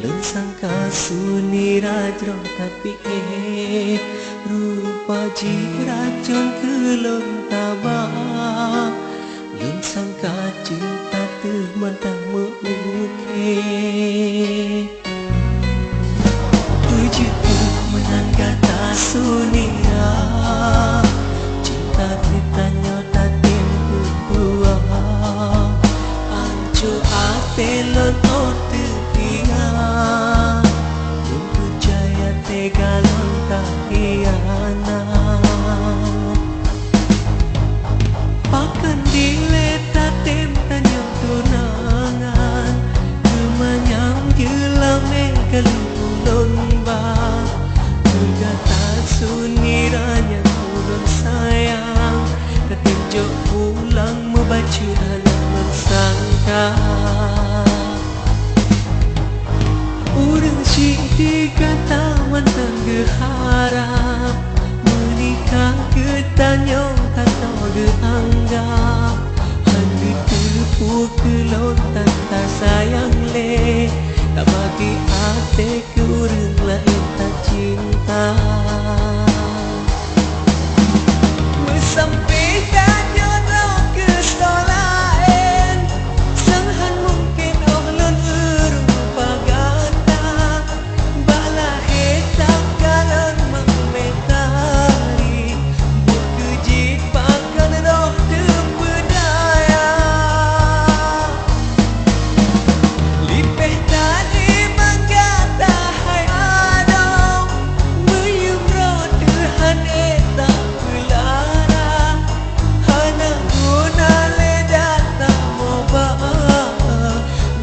Lun sangka suni rajro tapi rupa ji racun kelon tabah. Lun sangka cinta termantang meuke. Tujuku menangga tak sunia. Cinta kita nyota timbu buah. Ancu ate lon ote dia. Lun percaya tega lon tak hianat. Pakan dileta tem tanyang tunangan. Kemanyang jelang nekalulun ba. Berkata suniranya ulun sayang. Ketinjuk pulang membaca dalam mensangka. Urang si dikata mantan geharap. Menikah ketanyong kata geanggap. Handi terpu kelontan tak sayang le. Tak bagi hati ke urang lain tak cinta. Sampai kanyang ke stolaen. Sanghan mungkin oglon berupa ganda. Bala hetak kalon mengmentari. Bukejit pakan roh terberdaya. Lipeh tadi menggata hai Adam. Meyum roh Tuhan etak belara. Hana guna ledat tak moba.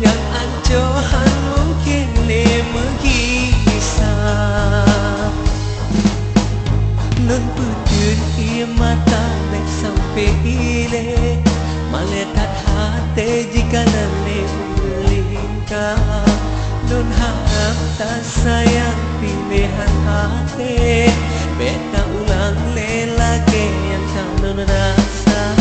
Yang ancohan mungkin le mengisah. Nun putun ia mata mek sampai ile. Maletat hati jika lele melingkar. Nun harap tak sayang pilihan hati. Beta ulang lelaki yang tak nun rasa.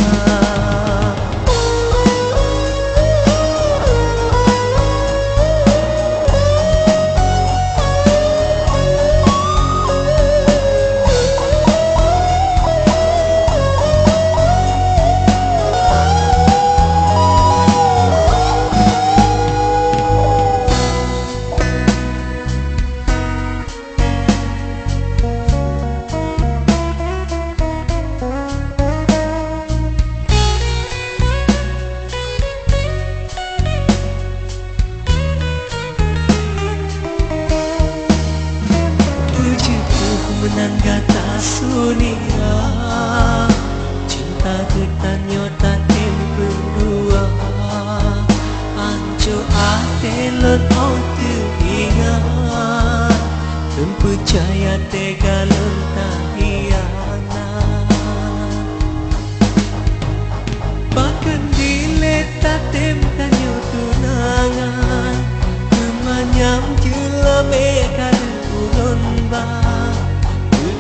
Menangga tak sunia. Cinta kita nyota tempo dua. Anco ate lon ote ingat. Dan percaya tega lon tak hianat. Bahkan dileta tem kanyo tunangan. Kemanyam jelame kadu ulun ba.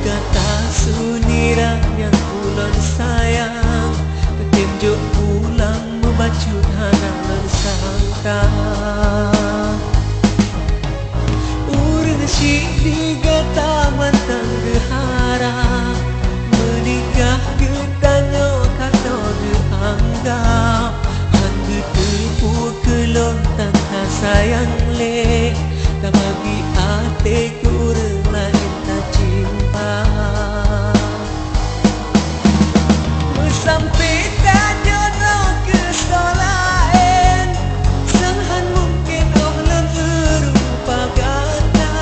Kata sunirah yang ulun sayang. Ketinjuk pulang membaca harap mensangka. Urang si digata mantan geharap. Menikah getanya kata geanggap. Hangga terpu kelontan tak sayang le. Tak bagi hati ke urang lain tak cinta. Sampai kanyang ke stolaen. Sanghan mungkin oglon berupa ganda.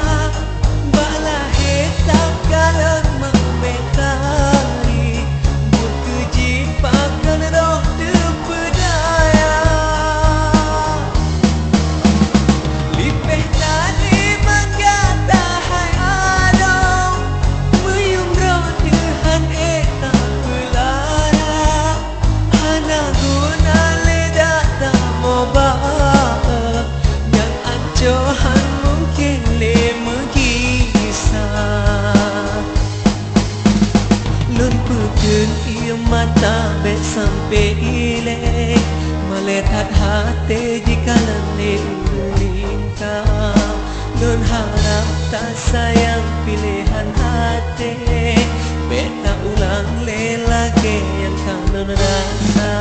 Bala hetak kalon mengmentari. Bukejit pakan roh terberdaya. Lipeh tadi menggata hai Adam. Meyum roh Tuhan etak belara. Hana guna ledat tak moba. Yang ancohan mungkin le mengisah. Lun putun ia mata bet sampai ile. Meletat hati jika lele melingkar. harap tak sayang pilihan hati. Beta ulang lelaki yang kangen rasa.